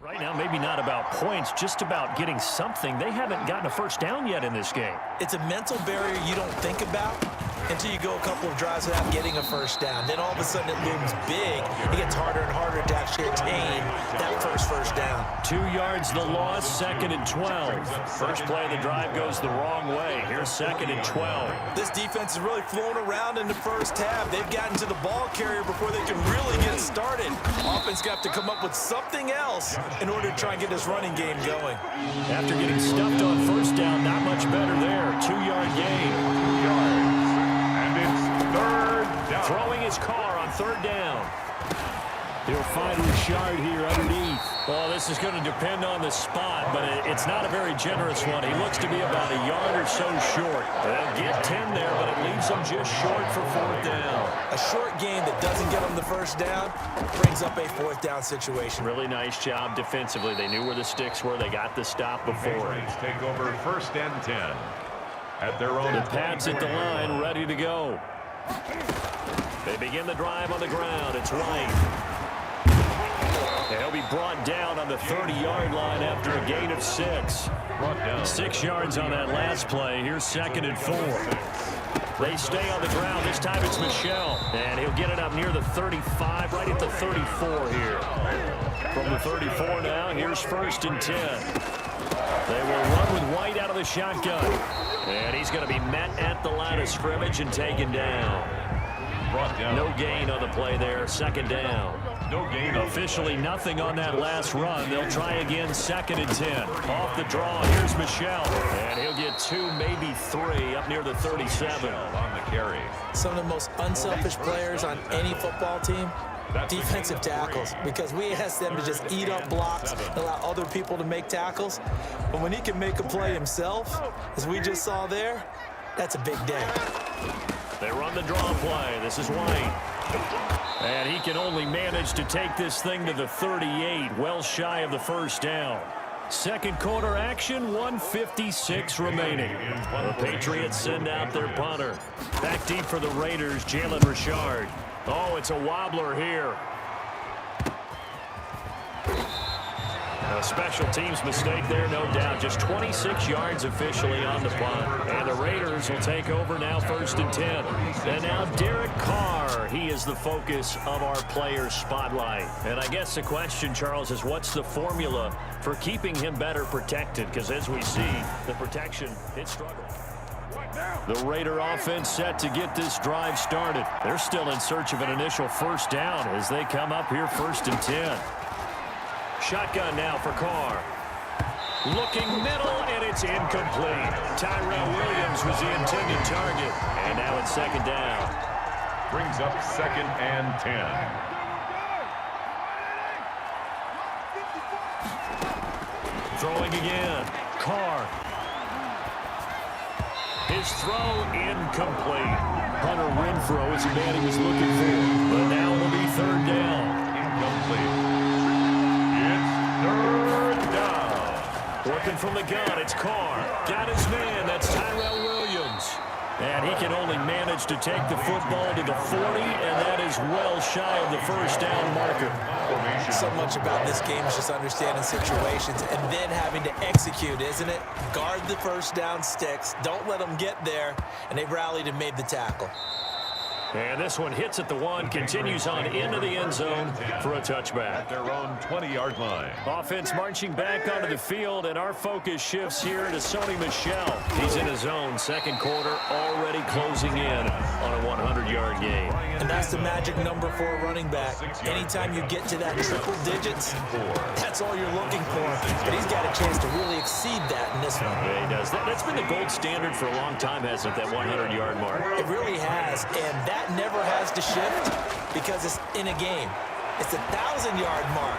Right now, maybe not about points, just about getting something. They haven't gotten a first down yet in this game. It's a mental barrier you don't think about until you go a couple of drives without getting a first down. Then all of a sudden it looms big. It gets harder and harder to actually attain that first down. 2 yards the loss, 2nd and 12. First play of the drive goes the wrong way. Here's 2nd and 12. This defense is really flown around in the first half. They've gotten to the ball carrier before they can really get started. Offense got to come up with something else in order to try and get this running game going. After getting stuffed on first down, not much better there. 2-yard gain. 2 yards. And it's 3rd down. Throwing his car on 3rd down. He'll find Richard here underneath. Well, this is going to depend on the spot, but it's not a very generous one. He looks to be about a yard or so short. They'll get 10 there, but it leaves them just short for 4th down. A short gain that doesn't get them the first down brings up a 4th down situation. Really nice job defensively. They knew where the sticks were. They got the stop before. Take over 1st and 10 at their own. The Pats at the line, ready to go. They begin the drive on the ground. It's White. He'll be brought down on the 30-yard line after a gain of 6. 6 yards on that last play. Here's 2nd and 4. They stay on the ground. This time it's Michel. And he'll get it up near the 35, right at the 34 here. From the 34 now, here's 1st and 10. They will run with White out of the shotgun. And he's going to be met at the line of scrimmage and taken down. No gain on the play there. 2nd down. No gain. Officially nothing on that last run. They'll try again, 2nd and 10. Off the draw, here's Michel. And he'll get 2, maybe 3, up near the 37. On the carry. Some of the most unselfish players on any football team, defensive tackles, because we ask them to just eat up blocks and allow other people to make tackles. But when he can make a play himself, as we just saw there, that's a big day. They run the draw play. This is White. And he can only manage to take this thing to the 38, well shy of the first down. 2nd quarter action, 1:56 remaining. The Patriots send out their punter. Back deep for the Raiders, Jalen Richard. Oh, it's a wobbler here. A special teams mistake there, no doubt. Just 26 yards officially on the punt. And the Raiders will take over now, 1st and 10. And now Derek Carr. He is the focus of our players' spotlight. And I guess the question, Charles, is what's the formula for keeping him better protected? Because as we see, the protection, it struggled. The Raider offense set to get this drive started. They're still in search of an initial first down as they come up here, 1st and 10. Shotgun now for Carr. Looking middle, and it's incomplete. Tyrell Williams was the intended target. And now it's 2nd down. Brings up 2nd and 10. Throwing again. Carr. His throw incomplete. Hunter Renfrow is the man he was looking for. But now will be 3rd down. Incomplete. 3rd down. Working from the gun, it's Carr. Got his man, that's Tyrell Williams. And he can only manage to take the football to the 40, and that is well shy of the first down marker. So much about this game is just understanding situations and then having to execute, isn't it? Guard the first down sticks, don't let them get there, and they rallied and made the tackle. And this one hits at the 1, continues on into the end zone for a touchback. At their own 20-yard line. Offense marching back onto the field, and our focus shifts here to Sony Michel. He's in his own 2nd quarter, already closing in on a 100-yard game. And that's the magic number for a running back. Anytime you get to that triple digits, that's all you're looking for. But he's got a chance to really exceed that in this one. Yeah, he does. That's been the gold standard for a long time, hasn't it, that 100-yard mark? It really has, and that never has to shift because it's in a game. It's a 1,000-yard mark.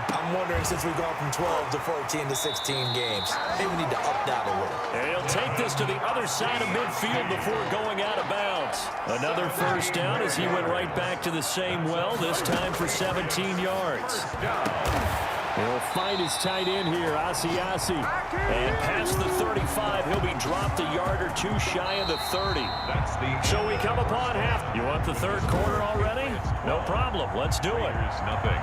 I'm wondering, since we've gone from 12 to 14 to 16 games, maybe we need to up that a little. And he'll take this to the other side of midfield before going out of bounds. Another first down as he went right back to the same well, this time for 17 yards. He'll find his tight end here, Asiasi. And past the 35, he'll be dropped a yard or 2 shy of the 30. So we come upon half. You want the 3rd quarter already? No problem. Let's do it. Nothing.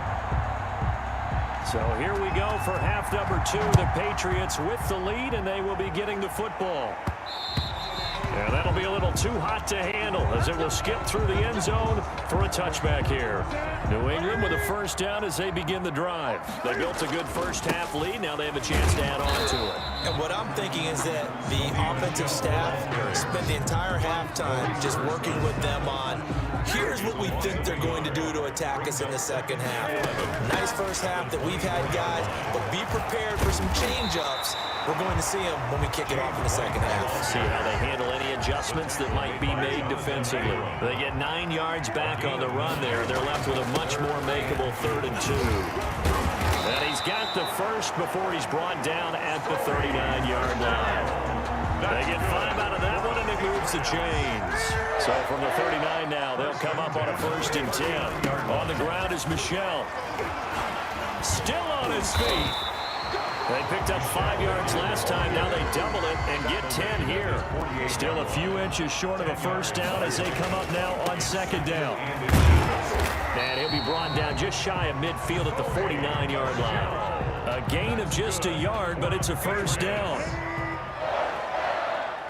So here we go for half number 2. The Patriots with the lead, and they will be getting the football. And that'll be a little too hot to handle as it will skip through the end zone for a touchback here. New England with a first down as they begin the drive. They built a good first half lead. Now they have a chance to add on to it. And what I'm thinking is that the offensive staff spent the entire halftime just working with them on, here's what we think they're going to do to attack us in the second half. Nice first half that we've had, guys, but be prepared for some change-ups. We're going to see them when we kick it off in the second half. See how they handle any adjustments that might be made defensively. They get 9 yards back on the run there. They're left with a much more makeable 3rd and 2. And he's got the first before he's brought down at the 39-yard line. They get 5 out of that one, and it moves the chains. So from the 39 now, they'll come up on a 1st and 10. On the ground is Michel. Still on his feet. They picked up 5 yards last time. Now they double it and get 10 here. Still a few inches short of a first down as they come up now on 2nd down. And he'll be brought down just shy of midfield at the 49-yard line. A gain of just a yard, but it's a first down.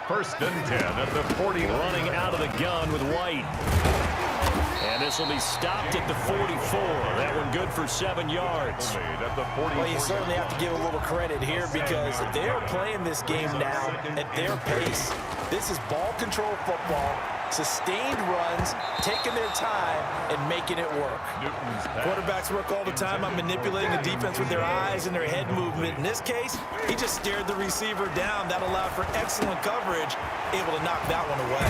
1st and 10 at the 40. Running out of the gun with White. And this will be stopped at the 44. That one good for 7 yards. Well, you certainly have to give a little credit here because they're playing this game now at their pace. This is ball control football, sustained runs, taking their time, and making it work. Quarterbacks work all the time on manipulating the defense with their eyes and their head movement. In this case, he just stared the receiver down. That allowed for excellent coverage, able to knock that one away.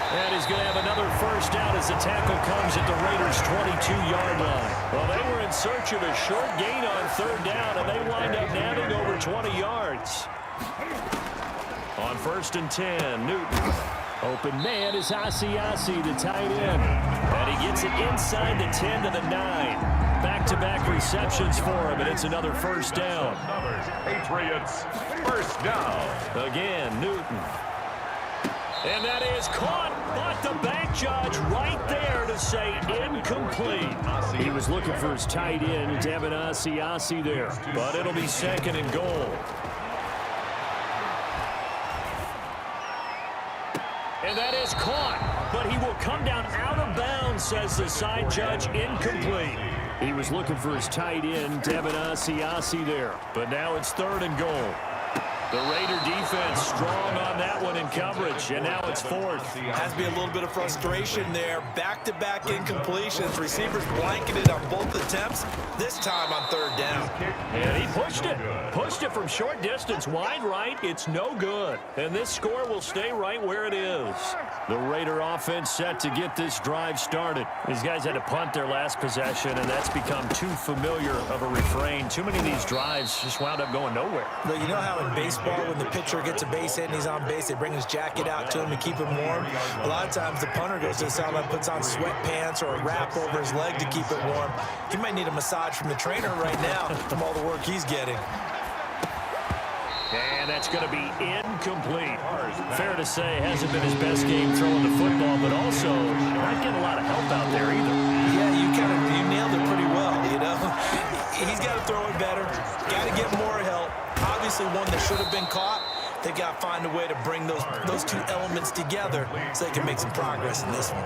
And he's going to have another first down as the tackle comes at the Raiders' 22-yard line. Well, they were in search of a short gain on 3rd down, and they wind up nabbing over 20 yards. On 1st and 10, Newton. Open man is Asiasi, the tight end. And he gets it inside the 10 to the 9. Back-to-back receptions for him, and it's another first down. Patriots, first down. Again, Newton. And that is caught, but the back judge right there to say incomplete. He was looking for his tight end, Devin Asiasi there, but it'll be 2nd and goal. And that is caught, but he will come down out of bounds, says the side judge, incomplete. He was looking for his tight end, Devin Asiasi there, but now it's 3rd and goal. The Raider defense strong on that one in coverage, and now it's 4th. Has to be a little bit of frustration there. Back-to-back incompletions. Receivers blanketed on both attempts, this time on 3rd down. And he pushed it. Pushed it from short distance, wide right. It's no good. And this score will stay right where it is. The Raider offense set to get this drive started. These guys had to punt their last possession, and that's become too familiar of a refrain. Too many of these drives just wound up going nowhere. But you know how in baseball, when the pitcher gets a base hit and he's on base, they bring his jacket out to him to keep him warm. A lot of times the punter goes to the sideline, puts on sweatpants or a wrap over his leg to keep it warm. He might need a massage from the trainer right now from all the work he's getting. And that's going to be incomplete. Fair to say, hasn't been his best game throwing the football, but also not getting a lot of help out there either. Yeah, you nailed it pretty well, you know. He's got to throw it better. Got to get more help. Obviously one that should have been caught. They got to find a way to bring those two elements together so they can make some progress in this one.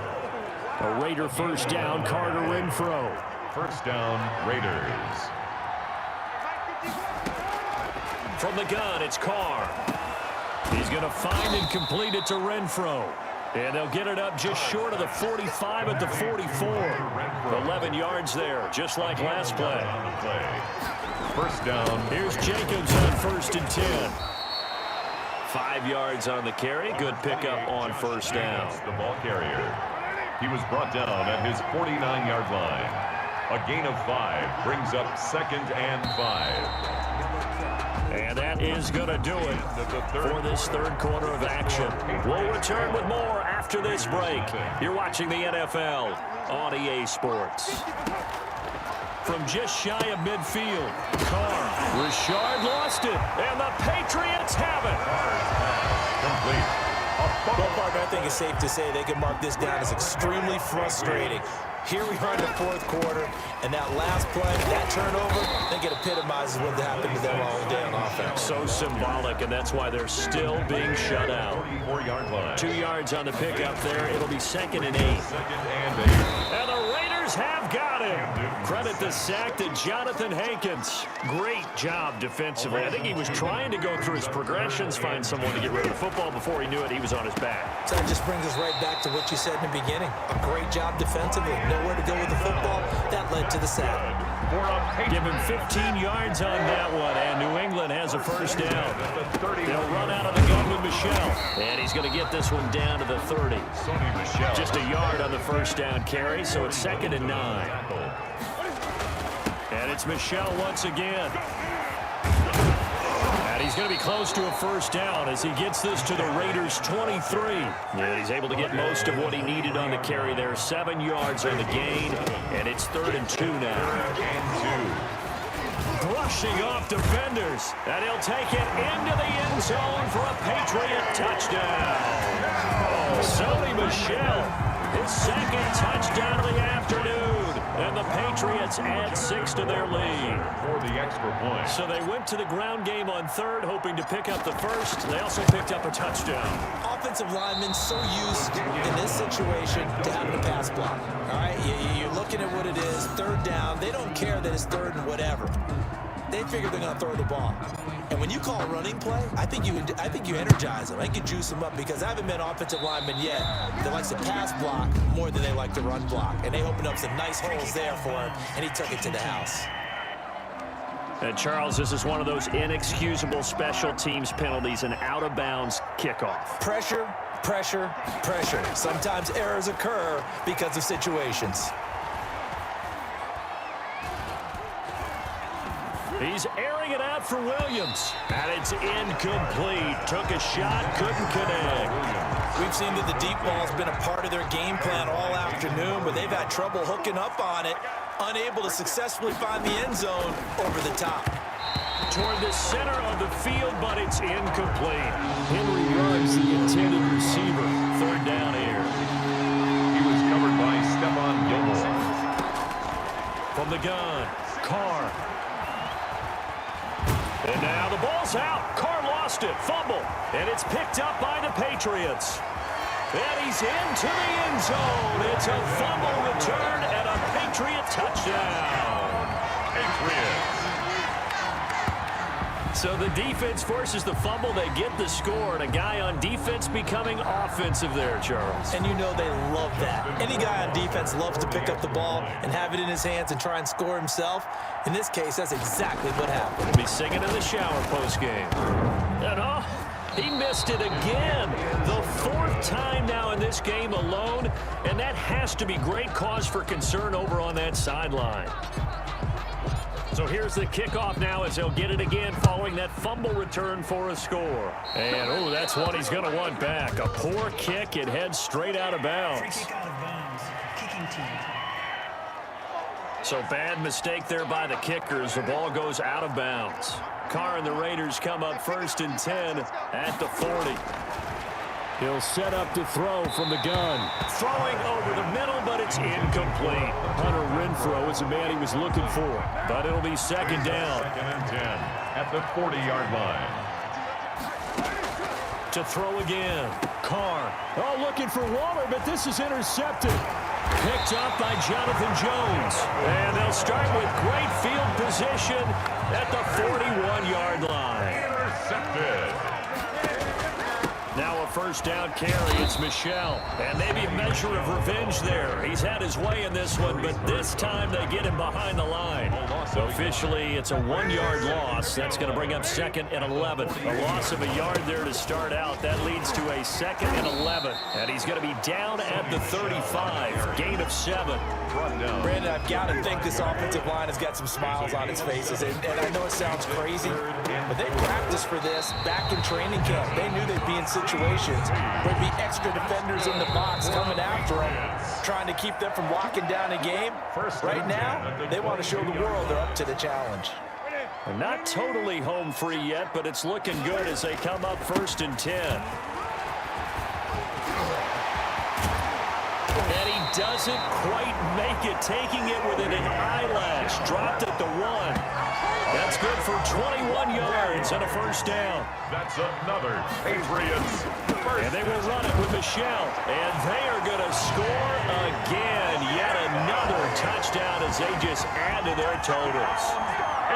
A Raider first down, Carter Renfro. First down, Raiders. From the gun, it's Carr. He's going to find and complete it to Renfro. And they'll get it up just short of the 45 at the 44. 11 yards there, just like last play. First down. Here's Jacobs on 1st and 10. 5 yards on the carry. Good pickup on first down. The ball carrier. He was brought down at his 49-yard line. A gain of 5 brings up 2nd and 5. And that is going to do it for this 3rd quarter of action. We'll return with more after this break. You're watching the NFL on EA Sports. From just shy of midfield, Carr. Richard lost it, and the Patriots have it. Complete. A Well, Parker, I think it's safe to say they can mark this down as extremely frustrating. Here we are in the fourth quarter, and that last play, that turnover, I think it epitomizes what happened to them all day on offense. So symbolic, and that's why they're still being shut out. 2 yards on the pickup there. It'll be 2nd and 8. And the Raiders have got him. Credit the sack to Jonathan Hankins. Great job defensively. I think he was trying to go through his progressions, find someone to get rid of the football. Before he knew it, he was on his back. So that just brings us right back to what you said in the beginning. A great job defensively. Nowhere to go with the football. That led to the sack. Give him 15 yards on that one, and New England has a first down. They'll run out of the gun with Michel, and he's going to get this one down to the 30. Just a yard on the first down carry, so it's 2nd and 9. And it's Michel once again. And he's going to be close to a first down as he gets this to the Raiders' 23. And he's able to get most of what he needed on the carry there. 7 yards on the gain, and it's 3rd and 2 now. Brushing off defenders, and he'll take it into the end zone for a Patriot touchdown. Sonny Michel, his 2nd touchdown of the afternoon. And the Patriots add 6 to their lead. For the extra point. So they went to the ground game on 3rd, hoping to pick up the first. They also picked up a touchdown. Offensive linemen so used in this situation to having a pass block. All right, you're looking at what it is, 3rd down. They don't care that it's 3rd and whatever. They figure they're going to throw the ball. And when you call a running play, I think you energize them. I think you juice them up because I haven't met offensive linemen yet that likes to pass block more than they like to run block. And they opened up some nice holes there for him, and he took it to the house. And Charles, this is one of those inexcusable special teams penalties, an out-of-bounds kickoff. Pressure, pressure, pressure. Sometimes errors occur because of situations. He's airing it out for Williams. And it's incomplete. Took a shot, couldn't connect. We've seen that the deep ball's been a part of their game plan all afternoon, but they've had trouble hooking up on it, unable to successfully find the end zone over the top. Toward the center of the field, but it's incomplete. Henry Ruggs, the intended receiver. 3rd down here. He was covered by Stephon Gilmore. From the gun, Carr. And now the ball's out. Carr lost it. Fumble. And it's picked up by the Patriots. And he's into the end zone. It's a fumble return and a Patriot touchdown. Patriots. So the defense forces the fumble. They get the score. And a guy on defense becoming offensive there, Charles. And you know they love that. Any guy on defense loves to pick up the ball and have it in his hands and try and score himself. In this case, that's exactly what happened. He'll be singing in the shower postgame. And oh, he missed it again. The 4th time now in this game alone. And that has to be great cause for concern over on that sideline. So here's the kickoff now as he'll get it again following that fumble return for a score. And, oh, that's one he's going to want back. A poor kick. It heads straight out of bounds. Free kick out of bounds. Kicking team. So bad mistake there by the kickers. The ball goes out of bounds. Carr and the Raiders come up 1st and 10 at the 40. He'll set up to throw from the gun. Throwing over the middle, but it's incomplete. Hunter Renfrow is the man he was looking for, but it'll be 2nd down. 2nd and 10 at the 40-yard line. To throw again. Carr. Oh, looking for Waller, but this is intercepted. Picked up by Jonathan Jones. And they'll start with great field position at the 41-yard line. Intercepted. Now a first down carry. It's Michel. And maybe a measure of revenge there. He's had his way in this one, but this time they get him behind the line. So officially, it's a 1-yard loss. That's going to bring up 2nd and 11. A loss of a yard there to start out. That leads to a 2nd and 11. And he's going to be down at the 35. Gain of 7. Brandon, I've got to think this offensive line has got some smiles on its faces. And I know it sounds crazy, but they practiced for this back in training camp. They knew they'd be in situations where there'd be extra defenders in the box coming after them, trying to keep them from locking down a game. Right now, they want to show the world they're up to the challenge. Not totally home free yet, but it's looking good as they come up 1st and 10. doesn't quite make it, taking it within an eyelash. Dropped at the 1. That's good for 21 yards and a first down. That's another Patriots first. And they will run it with Michelle. And they are going to score again. Yet another touchdown as they just add to their totals.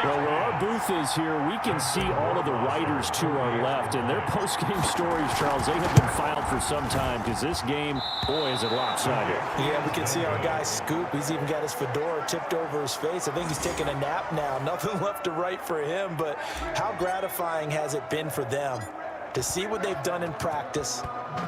Well, where our booth is here, we can see all of the writers to our left. And their post-game stories, Charles, they have been filed for some time because this game, boy, is it lopsided. Yeah, we can see our guy Scoop. He's even got his fedora tipped over his face. I think he's taking a nap now. Nothing left to write for him, but how gratifying has it been for them to see what they've done in practice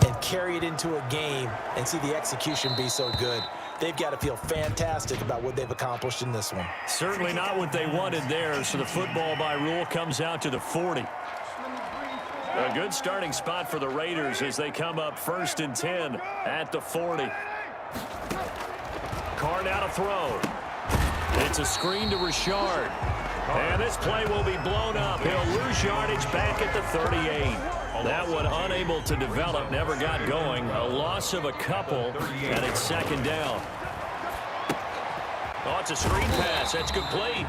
and carry it into a game and see the execution be so good. They've got to feel fantastic about what they've accomplished in this one. Certainly not what they wanted there, so the football by rule comes out to the 40. A good starting spot for the Raiders as they come up 1st and 10 at the 40. Carr now to throw. It's a screen to Richard. And this play will be blown up. He'll lose yardage back at the 38. That one unable to develop, never got going. A loss of a couple, and it's 2nd down. Oh, it's a screen pass. That's complete.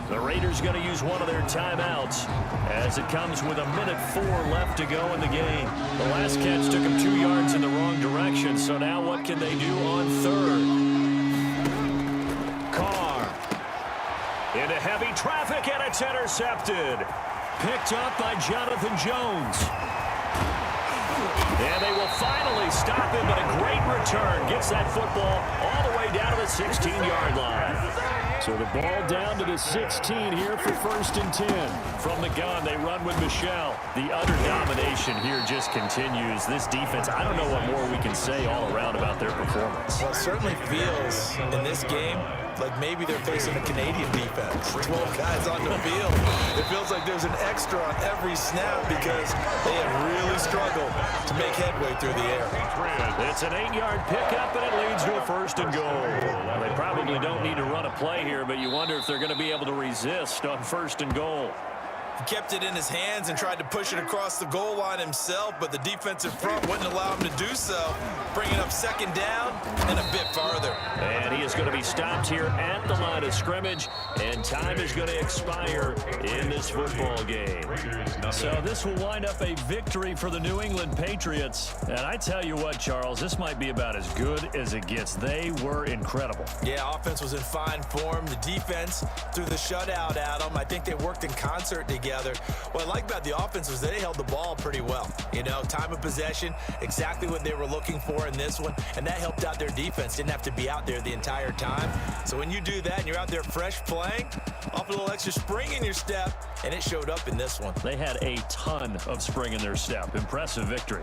The Raiders going to use one of their timeouts as it comes with 1:04 left to go in the game. The last catch took them 2 yards in the wrong direction, so now what can they do on 3rd? Carr into heavy traffic, and it's intercepted. Picked up by Jonathan Jones. And they will finally stop him, but a great return. Gets that football all the way down to the 16-yard line. So the ball down to the 16 here for 1st and 10. From the gun, they run with Michelle. The utter domination here just continues. This defense, I don't know what more we can say all around about their performance. Well, it certainly feels in this game like maybe they're facing a Canadian defense. 12 guys on the field. It feels like there's an extra on every snap because they have really struggled to make headway through the air. It's an 8-yard pickup, and it leads to a 1st and goal. Well, they probably don't need to run a play here, but you wonder if they're going to be able to resist on 1st and goal. He kept it in his hands and tried to push it across the goal line himself, but the defensive front wouldn't allow him to do so, bringing up 2nd down and a bit farther. And he is going to be stopped here at the line of scrimmage, and time is going to expire in this football game. So this will wind up a victory for the New England Patriots. And I tell you what, Charles, this might be about as good as it gets. They were incredible. Yeah, offense was in fine form. The defense threw the shutout at them. I think they worked in concert together. What I like about the offense was they held the ball pretty well. You know, time of possession, exactly what they were looking for in this one, and that helped out their defense. Didn't have to be out there the entire time. So when you do that and you're out there fresh playing, off a little extra spring in your step, and it showed up in this one. They had a ton of spring in their step. Impressive victory.